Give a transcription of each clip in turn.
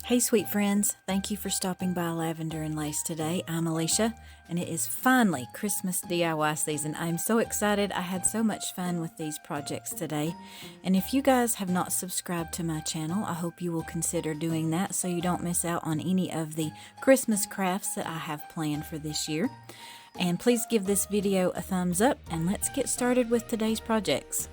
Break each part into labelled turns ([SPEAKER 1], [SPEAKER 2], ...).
[SPEAKER 1] Hey sweet friends, thank you for stopping by Lavender and Lace today. I'm Alicia, and it is finally Christmas DIY season. I'm so excited. I had so much fun with these projects today. And if you guys have not subscribed to my channel, I hope you will consider doing that so you don't miss out on any of the Christmas crafts that I have planned for this year. And please give this video a thumbs up, and let's get started with today's projects.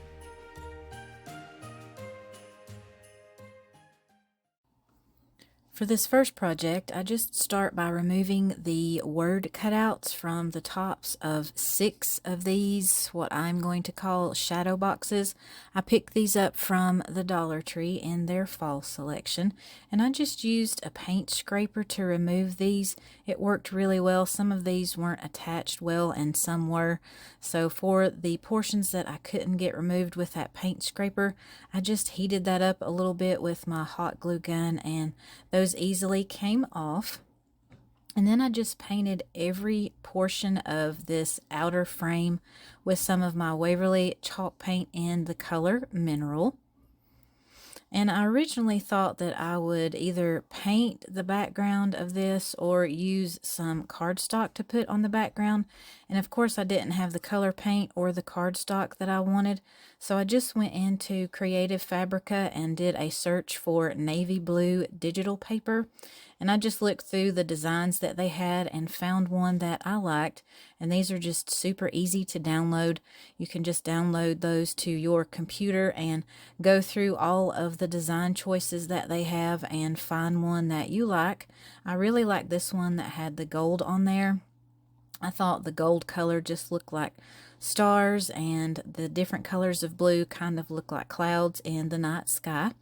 [SPEAKER 1] For this first project, I just start by removing the word cutouts from the tops of 6 of these, what I'm going to call shadow boxes. I picked these up from the Dollar Tree in their fall selection, and I just used a paint scraper to remove these. It worked really well. Some of these weren't attached well and some were. So for the portions that I couldn't get removed with that paint scraper, I just heated that up a little bit with my hot glue gun, and those easily came off. And then I just painted every portion of this outer frame with some of my Waverly chalk paint in the color Mineral. And I originally thought that I would either paint the background of this or use some cardstock to put on the background. And of course I didn't have the color paint or the cardstock that I wanted. So I just went into Creative Fabrica and did a search for navy blue digital paper. And I just looked through the designs that they had and found one that I liked. And these are just super easy to download. You can just download those to your computer and go through all of the design choices that they have and find one that you like. I really like this one that had the gold on there. I thought the gold color just looked like stars, and the different colors of blue kind of look like clouds in the night sky.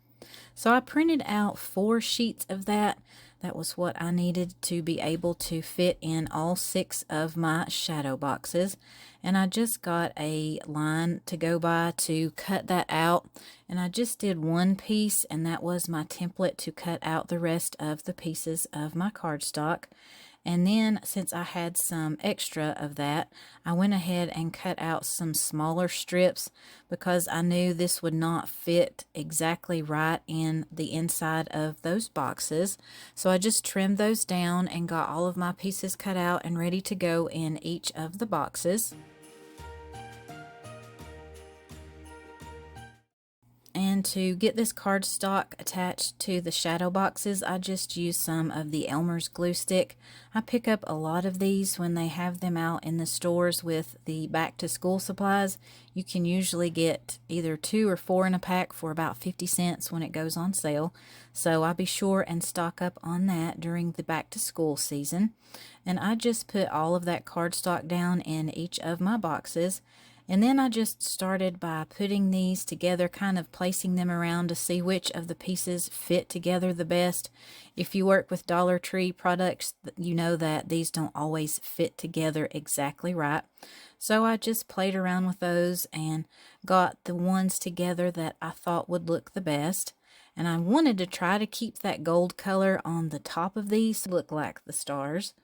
[SPEAKER 1] So I printed out 4 sheets of that. That was what I needed to be able to fit in all 6 of my shadow boxes. And I just got a line to go by to cut that out. And I just did one piece, and that was my template to cut out the rest of the pieces of my cardstock. And then, since I had some extra of that, I went ahead and cut out some smaller strips because I knew this would not fit exactly right in the inside of those boxes. So I just trimmed those down and got all of my pieces cut out and ready to go in each of the boxes. And to get this cardstock attached to the shadow boxes, I just used some of the Elmer's glue stick. I pick up a lot of these when they have them out in the stores with the back to school supplies. You can usually get either 2 or 4 in a pack for about 50 cents when it goes on sale. So I'll be sure and stock up on that during the back to school season. And I just put all of that cardstock down in each of my boxes. And then I just started by putting these together, kind of placing them around to see which of the pieces fit together the best. If you work with Dollar Tree products, you know that these don't always fit together exactly right. So I just played around with those and got the ones together that I thought would look the best. And I wanted to try to keep that gold color on the top of these to look like the stars.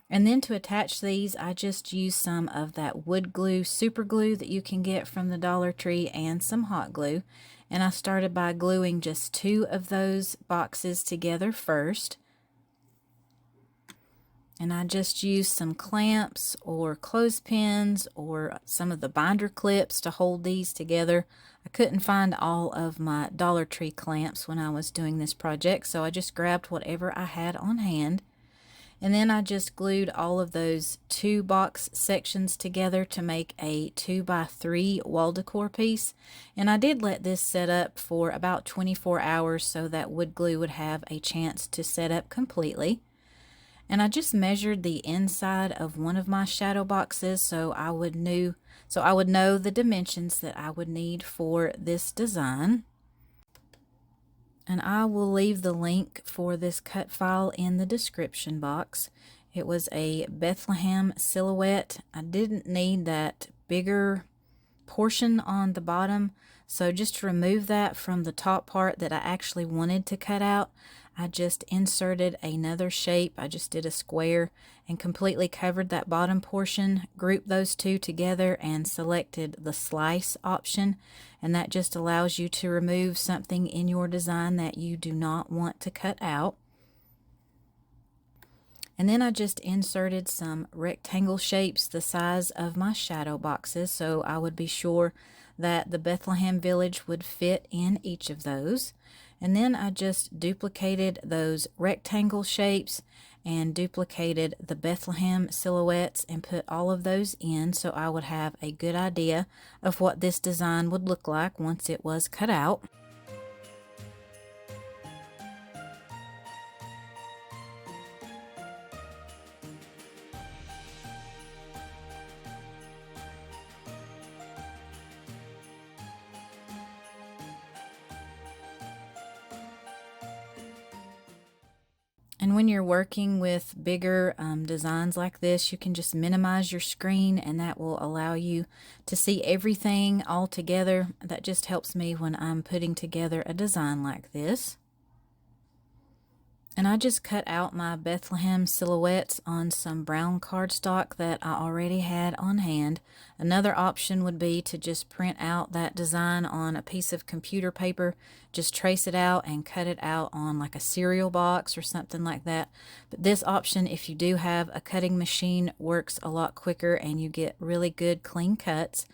[SPEAKER 1] And then to attach these, I just used some of that wood glue, super glue that you can get from the Dollar Tree, and some hot glue. And I started by gluing just 2 of those boxes together first. And I just used some clamps or clothespins or some of the binder clips to hold these together. I couldn't find all of my Dollar Tree clamps when I was doing this project, so I just grabbed whatever I had on hand. And then I just glued all of those 2 box sections together to make a 2x3 wall decor piece. And I did let this set up for about 24 hours so that wood glue would have a chance to set up completely. And I just measured the inside of one of my shadow boxes so I would know the dimensions that I would need for this design. And I will leave the link for this cut file in the description box. It was a Bethlehem silhouette. I didn't need that bigger portion on the bottom. So just to remove that from the top part that I actually wanted to cut out, I just inserted another shape. I just did a square and completely covered that bottom portion, grouped those two together, and selected the slice option. And that just allows you to remove something in your design that you do not want to cut out. And then I just inserted some rectangle shapes the size of my shadow boxes, so I would be sure that the Bethlehem village would fit in each of those. And then I just duplicated those rectangle shapes and duplicated the Bethlehem silhouettes and put all of those in, so I would have a good idea of what this design would look like once it was cut out. And when you're working with bigger designs like this, you can just minimize your screen, and that will allow you to see everything all together. That just helps me when I'm putting together a design like this. And I just cut out my Bethlehem silhouettes on some brown cardstock that I already had on hand. Another option would be to just print out that design on a piece of computer paper, just trace it out and cut it out on like a cereal box or something like that. But this option, if you do have a cutting machine, works a lot quicker and you get really good clean cuts.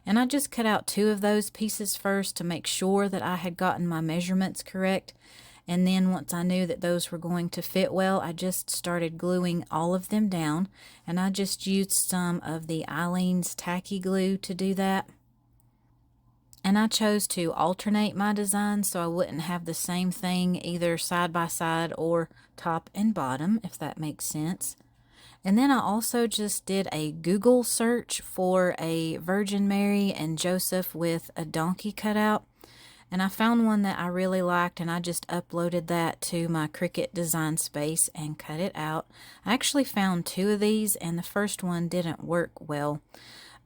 [SPEAKER 1] And I just cut out 2 of those pieces first to make sure that I had gotten my measurements correct. And then once I knew that those were going to fit well, I just started gluing all of them down. And I just used some of the Eileen's tacky glue to do that. And I chose to alternate my designs so I wouldn't have the same thing either side by side or top and bottom, if that makes sense. And then I also just did a Google search for a Virgin Mary and Joseph with a donkey cutout. And I found one that I really liked, and I just uploaded that to my Cricut design space and cut it out. I actually found 2 of these, and the first one didn't work well,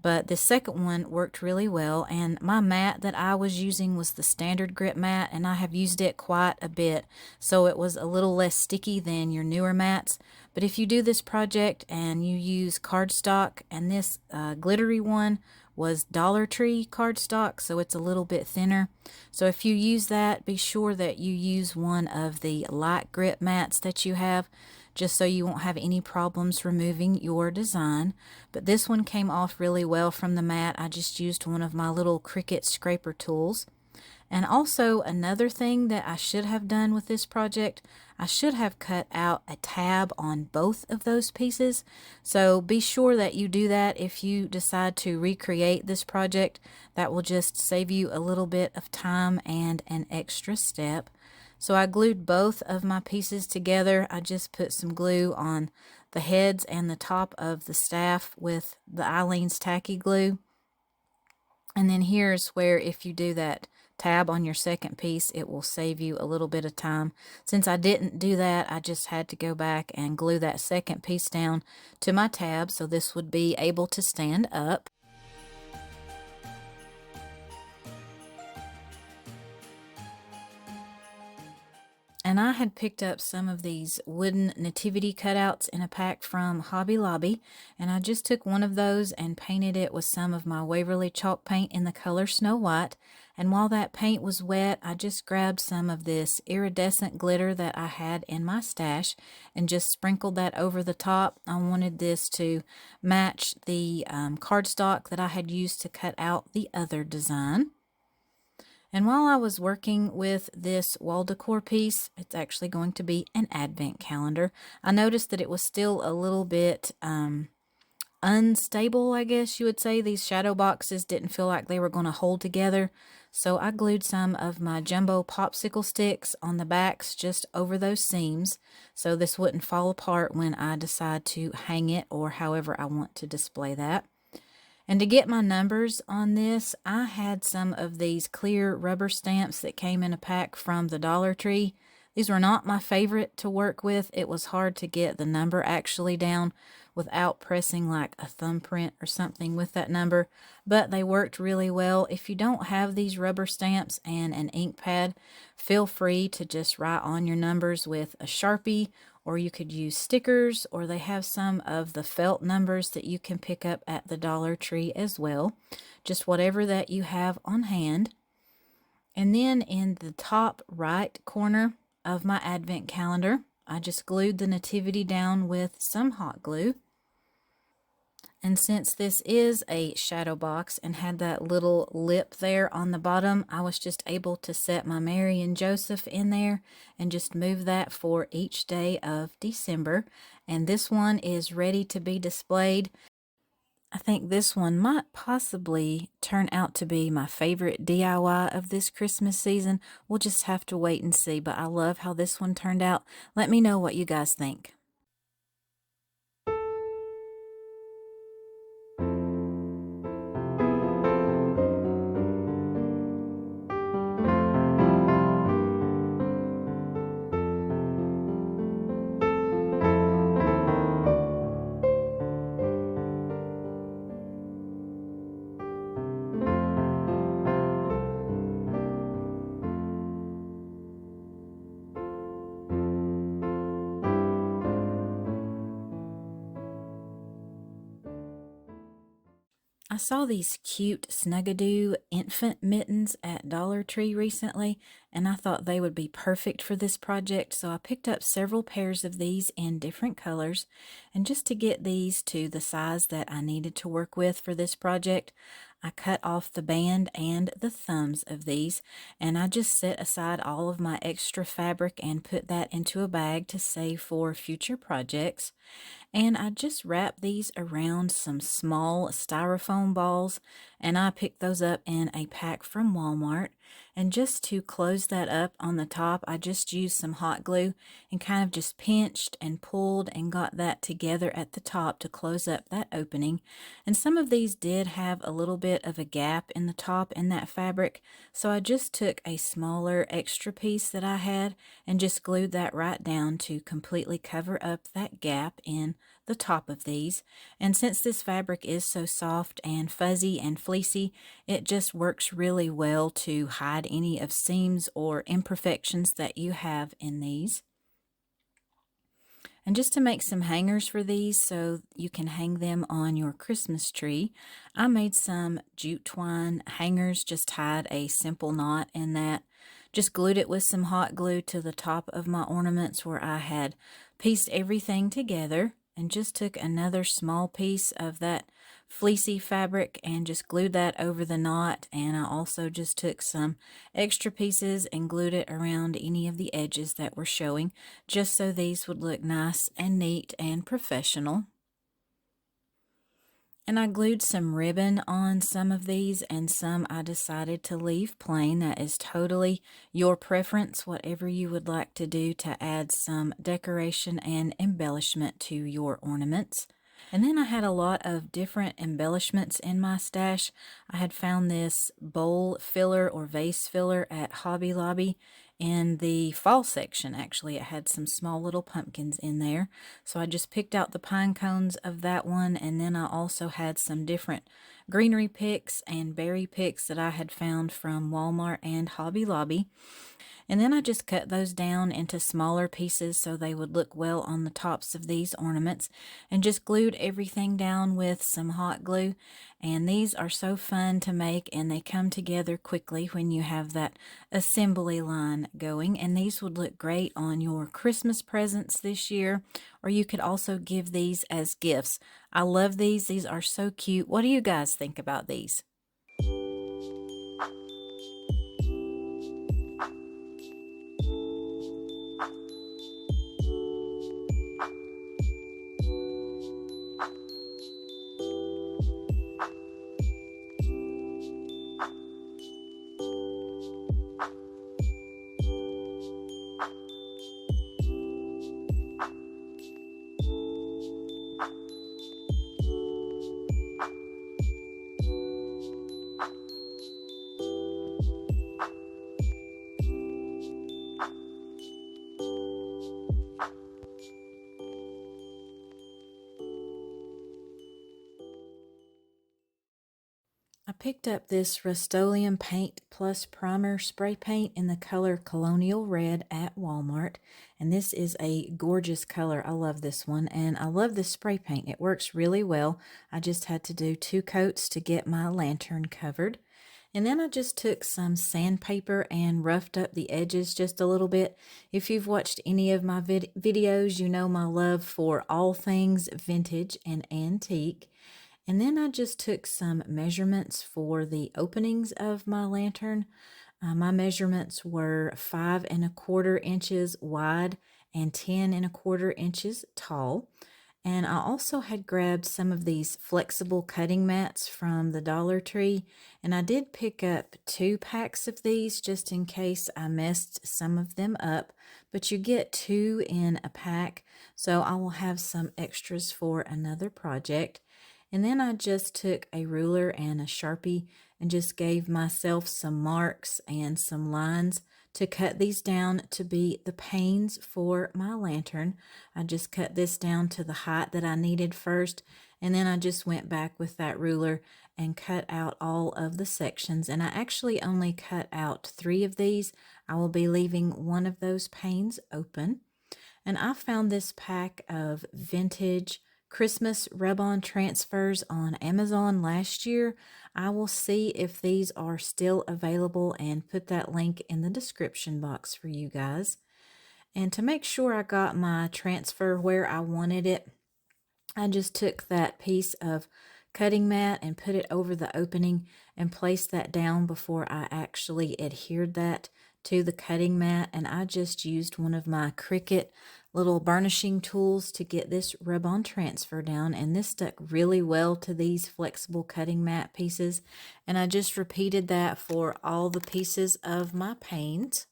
[SPEAKER 1] but the second one worked really well. And my mat that I was using was the standard grip mat, and I have used it quite a bit, so it was a little less sticky than your newer mats. But if you do this project and you use cardstock, and this glittery one was Dollar Tree cardstock, so it's a little bit thinner. So if you use that, be sure that you use one of the light grip mats that you have, just so you won't have any problems removing your design. But this one came off really well from the mat. I just used one of my little Cricut scraper tools. And also another thing that I should have done with this project, I should have cut out a tab on both of those pieces. So be sure that you do that if you decide to recreate this project. That will just save you a little bit of time and an extra step. So I glued both of my pieces together. I just put some glue on the heads and the top of the staff with the Eileen's tacky glue. And then here's where, if you do that tab on your second piece, it will save you a little bit of time. Since I didn't do that, I just had to go back and glue that second piece down to my tab so this would be able to stand up. And I had picked up some of these wooden nativity cutouts in a pack from Hobby Lobby, and I just took one of those and painted it with some of my Waverly chalk paint in the color Snow White. And while that paint was wet, I just grabbed some of this iridescent glitter that I had in my stash and just sprinkled that over the top. I wanted this to match the cardstock that I had used to cut out the other design. And while I was working with this wall decor piece, it's actually going to be an advent calendar, I noticed that it was still a little bit unstable, I guess you would say. These shadow boxes didn't feel like they were going to hold together. So I glued some of my jumbo popsicle sticks on the backs just over those seams, so this wouldn't fall apart when I decide to hang it or however I want to display that. And to get my numbers on this, I had some of these clear rubber stamps that came in a pack from the Dollar Tree. These were not my favorite to work with. It was hard to get the number actually down without pressing like a thumbprint or something with that number, but they worked really well. If you don't have these rubber stamps and an ink pad, feel free to just write on your numbers with a Sharpie, or you could use stickers, or they have some of the felt numbers that you can pick up at the Dollar Tree as well. Just whatever that you have on hand. And then in the top right corner of my advent calendar, I just glued the nativity down with some hot glue. And since this is a shadow box and had that little lip there on the bottom, I was just able to set my Mary and Joseph in there and just move that for each day of December. And this one is ready to be displayed. I think this one might possibly turn out to be my favorite DIY of this Christmas season. We'll just have to wait and see, but I love how this one turned out. Let me know what you guys think. I saw these cute Snugadoo infant mittens at Dollar Tree recently, and I thought they would be perfect for this project, so I picked up several pairs of these in different colors. And just to get these to the size that I needed to work with for this project, I cut off the band and the thumbs of these, and I just set aside all of my extra fabric and put that into a bag to save for future projects. And I just wrapped these around some small styrofoam balls, and I picked those up in a pack from Walmart. And just to close that up on the top, I just used some hot glue and kind of just pinched and pulled and got that together at the top to close up that opening. And some of these did have a little bit of a gap in the top in that fabric, so I just took a smaller extra piece that I had and just glued that right down to completely cover up that gap in the top of these. And since this fabric is so soft and fuzzy and fleecy, it just works really well to hide any of seams or imperfections that you have in these. And just to make some hangers for these so you can hang them on your Christmas tree, I made some jute twine hangers, just tied a simple knot in that. Just glued it with some hot glue to the top of my ornaments where I had pieced everything together, and just took another small piece of that fleecy fabric and just glued that over the knot. And I also just took some extra pieces and glued it around any of the edges that were showing, just so these would look nice and neat and professional. And I glued some ribbon on some of these, and some I decided to leave plain. That is totally your preference, whatever you would like to do to add some decoration and embellishment to your ornaments. And then I had a lot of different embellishments in my stash. I had found this bowl filler or vase filler at Hobby Lobby. In the fall section, actually, it had some small little pumpkins in there. So I just picked out the pine cones of that one, and then I also had some different greenery picks and berry picks that I had found from Walmart and Hobby Lobby. And then I just cut those down into smaller pieces so they would look well on the tops of these ornaments, and just glued everything down with some hot glue. And these are so fun to make, and they come together quickly when you have that assembly line going. And these would look great on your Christmas presents this year, or you could also give these as gifts. I love these. These are so cute. What do you guys think about these? picked up this Rust-Oleum Paint Plus Primer spray paint in the color Colonial Red at Walmart. And this is a gorgeous color. I love this one, and I love this spray paint. It works really well. I just had to do 2 coats to get my lantern covered. And then I just took some sandpaper and roughed up the edges just a little bit. If you've watched any of my videos, you know my love for all things vintage and antique. And then I just took some measurements for the openings of my lantern. My measurements were 5¼ inches wide and 10¼ inches tall. And I also had grabbed some of these flexible cutting mats from the Dollar Tree. And I did pick up 2 packs of these just in case I messed some of them up. But you get 2 in a pack, so I will have some extras for another project. And then I just took a ruler and a Sharpie and just gave myself some marks and some lines to cut these down to be the panes for my lantern. I just cut this down to the height that I needed first, and then I just went back with that ruler and cut out all of the sections. And I actually only cut out 3 of these. I will be leaving one of those panes open. And I found this pack of vintage Christmas rub-on transfers on Amazon last year. I will see if these are still available and put that link in the description box for you guys. And to make sure I got my transfer where I wanted it, I just took that piece of cutting mat and put it over the opening and placed that down before I actually adhered that to the cutting mat. And I just used one of my Cricut little burnishing tools to get this rub-on transfer down, and this stuck really well to these flexible cutting mat pieces. And I just repeated that for all the pieces of my panes.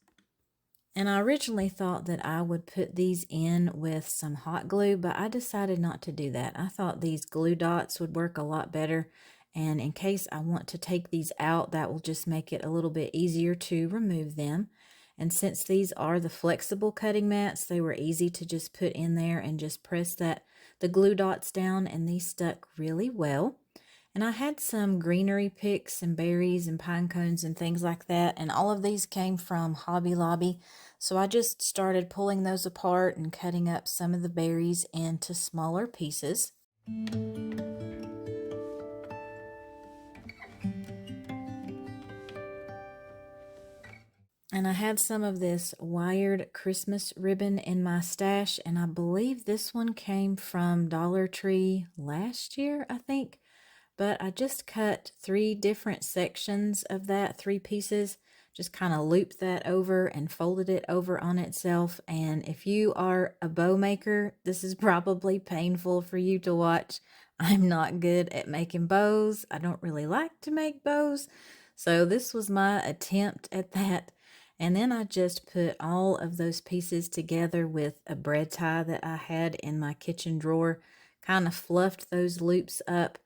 [SPEAKER 1] And I originally thought that I would put these in with some hot glue, but I decided not to do that. I thought these glue dots would work a lot better, and in case I want to take these out, that will just make it a little bit easier to remove them. And since these are the flexible cutting mats, they were easy to just put in there and just press the glue dots down, and these stuck really well. And I had some greenery picks and berries and pine cones and things like that, and all of these came from Hobby Lobby. So I just started pulling those apart and cutting up some of the berries into smaller pieces. And I had some of this wired Christmas ribbon in my stash, and I believe this one came from Dollar Tree last year, I think. But I just cut 3 different sections of that, 3 pieces, just kind of looped that over and folded it over on itself. And if you are a bow maker, this is probably painful for you to watch. I'm not good at making bows. I don't really like to make bows. So this was my attempt at that. And then I just put all of those pieces together with a bread tie that I had in my kitchen drawer, kind of fluffed those loops up,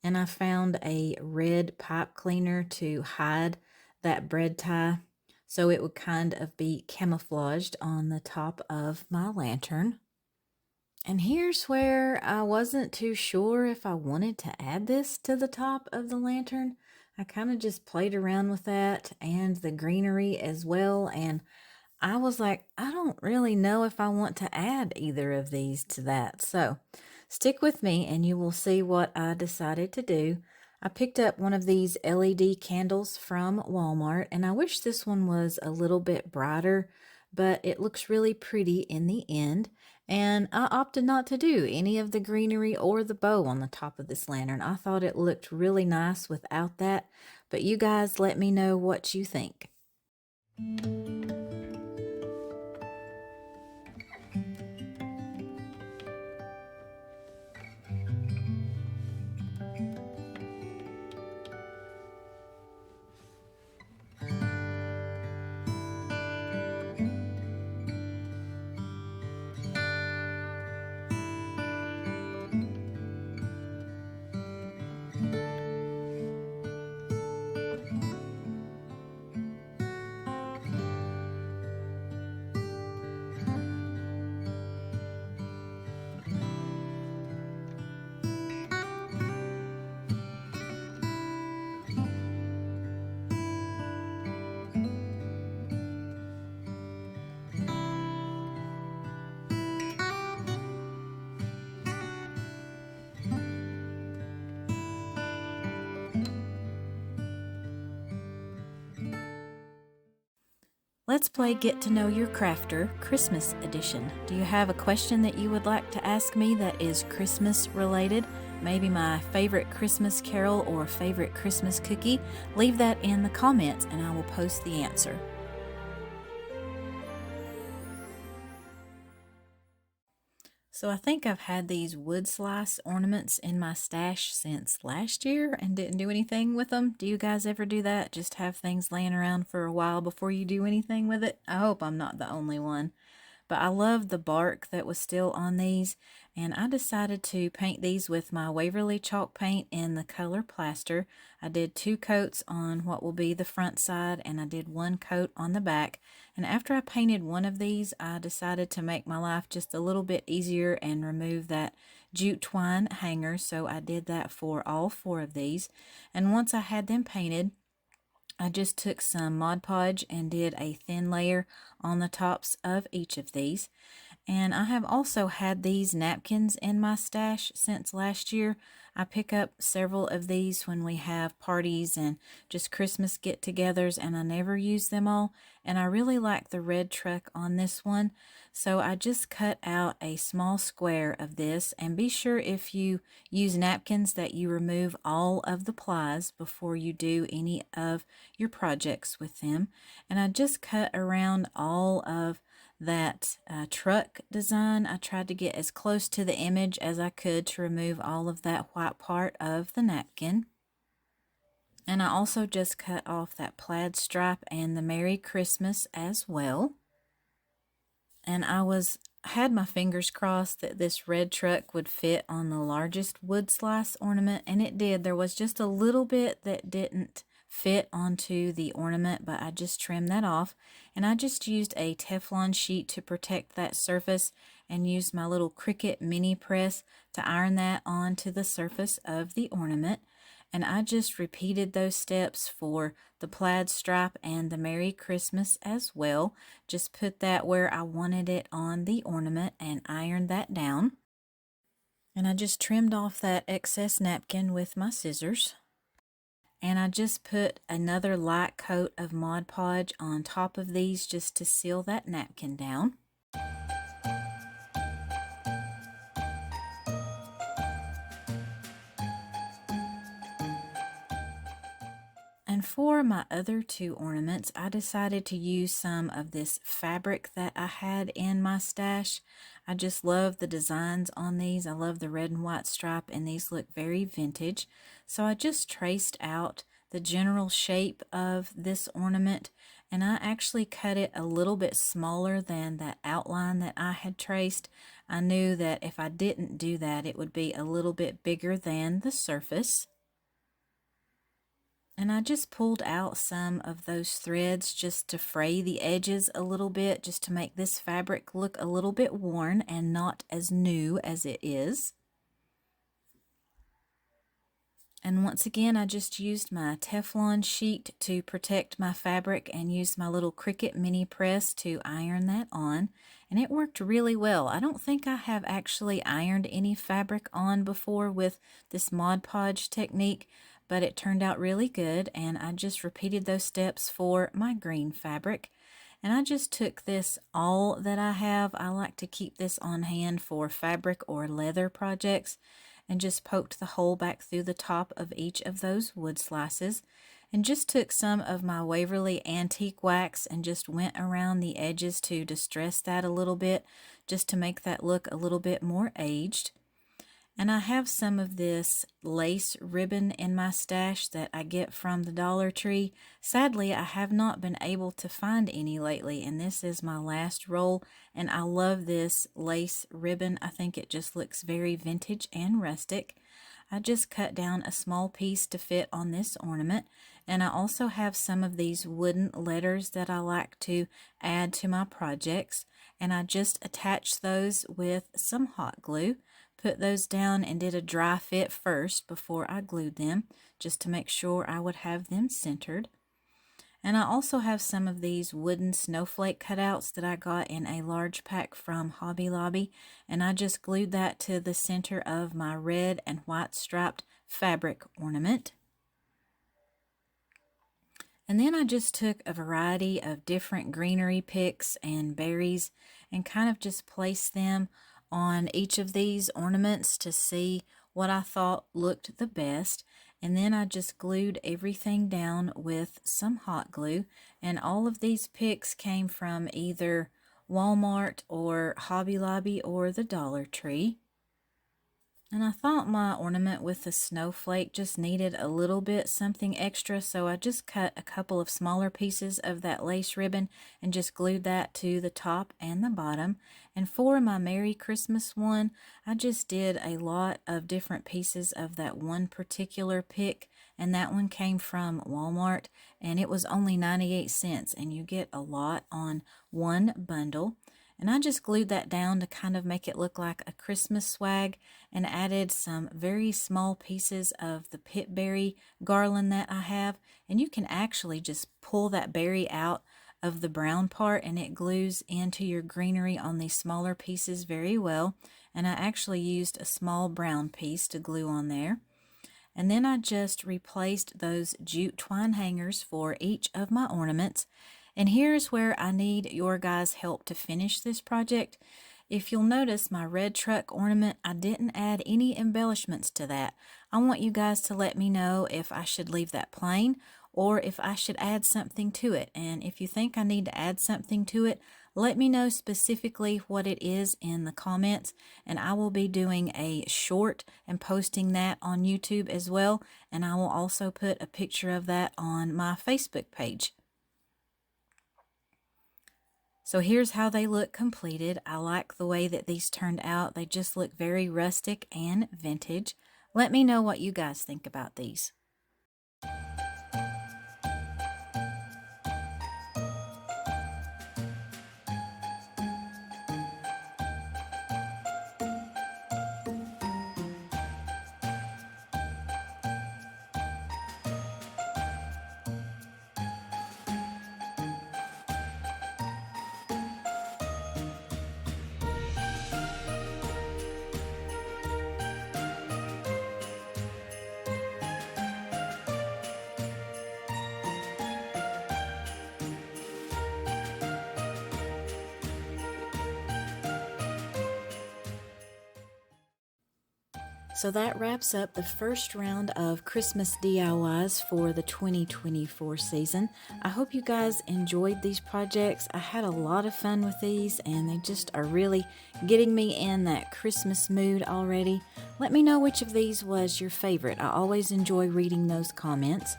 [SPEAKER 1] and I found a red pipe cleaner to hide that bread tie so it would kind of be camouflaged on the top of my lantern. And here's where I wasn't too sure if I wanted to add this to the top of the lantern. I kind of just played around with that and the greenery as well, and I was like, I don't really know if I want to add either of these to that. So stick with me and you will see what I decided to do. I picked up one of these LED candles from Walmart, and I wish this one was a little bit brighter, but it looks really pretty in the end. And I opted not to do any of the greenery or the bow on the top of this lantern. I thought it looked really nice without that, but you guys let me know what you think. Let's play Get to Know Your Crafter Christmas Edition. Do you have a question that you would like to ask me that is Christmas related? Maybe my favorite Christmas carol or favorite Christmas cookie? Leave that in the comments and I will post the answer. So I think I've had these wood slice ornaments in my stash since last year and didn't do anything with them. Do you guys ever do that? Just have things laying around for a while before you do anything with it? I hope I'm not the only one. But I love the bark that was still on these, and I decided to paint these with my Waverly chalk paint in the color plaster. I did 2 coats on what will be the front side, and I did 1 coat on the back. And after I painted one of these, I decided to make my life just a little bit easier and remove that jute twine hanger, so I did that for all 4 of these. And once I had them painted, I just took some Mod Podge and did a thin layer on the tops of each of these. And I have also had these napkins in my stash since last year. I pick up several of these when we have parties and just Christmas get-togethers, and I never use them all. And I really like the red truck on this one. So I just cut out a small square of this, and be sure if you use napkins that you remove all of the plies before you do any of your projects with them. And I just cut around all of that truck design. I tried to get as close to the image as I could to remove all of that white part of the napkin. And I also just cut off that plaid stripe and the Merry Christmas as well. And I had my fingers crossed that this red truck would fit on the largest wood slice ornament, and it did. There was just a little bit that didn't fit onto the ornament, but I just trimmed that off. And I just used a Teflon sheet to protect that surface and used my little Cricut mini press to iron that onto the surface of the ornament. And I just repeated those steps for the plaid stripe and the Merry Christmas as well. Just put that where I wanted it on the ornament and ironed that down. And I just trimmed off that excess napkin with my scissors. And I just put another light coat of Mod Podge on top of these just to seal that napkin down. And for my other 2 ornaments, I decided to use some of this fabric that I had in my stash. I just love the designs on these. I love the red and white stripe, and these look very vintage. So I just traced out the general shape of this ornament, and I actually cut it a little bit smaller than that outline that I had traced. I knew that if I didn't do that, it would be a little bit bigger than the surface. And I just pulled out some of those threads just to fray the edges a little bit, just to make this fabric look a little bit worn and not as new as it is. And once again, I just used my Teflon sheet to protect my fabric and used my little Cricut mini press to iron that on. And it worked really well. I don't think I have actually ironed any fabric on before with this Mod Podge technique, but it turned out really good, and I just repeated those steps for my green fabric. And I just took this awl that I have. I like to keep this on hand for fabric or leather projects, and just poked the hole back through the top of each of those wood slices, and just took some of my Waverly antique wax and just went around the edges to distress that a little bit, just to make that look a little bit more aged. And I have some of this lace ribbon in my stash that I get from the Dollar Tree. Sadly, I have not been able to find any lately, and this is my last roll, and I love this lace ribbon. I think it just looks very vintage and rustic. I just cut down a small piece to fit on this ornament, and I also have some of these wooden letters that I like to add to my projects, and I just attached those with some hot glue. Put those down and did a dry fit first before I glued them, just to make sure I would have them centered. And I also have some of these wooden snowflake cutouts that I got in a large pack from Hobby Lobby, and I just glued that to the center of my red and white striped fabric ornament. And then I just took a variety of different greenery picks and berries and kind of just placed them on each of these ornaments to see what I thought looked the best. And then I just glued everything down with some hot glue. And all of these picks came from either Walmart or Hobby Lobby or the Dollar Tree. And I thought my ornament with the snowflake just needed a little bit something extra, so I just cut a couple of smaller pieces of that lace ribbon and just glued that to the top and the bottom. And for my Merry Christmas one, I just did a lot of different pieces of that one particular pick, and that one came from Walmart, and it was only 98 cents, and you get a lot on one bundle. And I just glued that down to kind of make it look like a Christmas swag, and added some very small pieces of the pit berry garland that I have. And you can actually just pull that berry out of the brown part and it glues into your greenery on these smaller pieces very well. And I actually used a small brown piece to glue on there. And then I just replaced those jute twine hangers for each of my ornaments. And here's where I need your guys' help to finish this project. If you'll notice my red truck ornament, I didn't add any embellishments to that. I want you guys to let me know if I should leave that plain or if I should add something to it. And if you think I need to add something to it, let me know specifically what it is in the comments, and I will be doing a short and posting that on YouTube as well, and I will also put a picture of that on my Facebook page. So here's how they look completed. I like the way that these turned out. They just look very rustic and vintage. Let me know what you guys think about these. So that wraps up the first round of Christmas DIYs for the 2024 season. I hope you guys enjoyed these projects. I had a lot of fun with these, and they just are really getting me in that Christmas mood already. Let me know which of these was your favorite. I always enjoy reading those comments.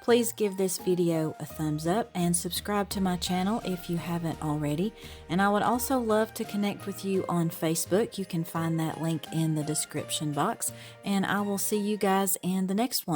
[SPEAKER 1] Please give this video a thumbs up and subscribe to my channel if you haven't already. And I would also love to connect with you on Facebook. You can find that link in the description box. And I will see you guys in the next one.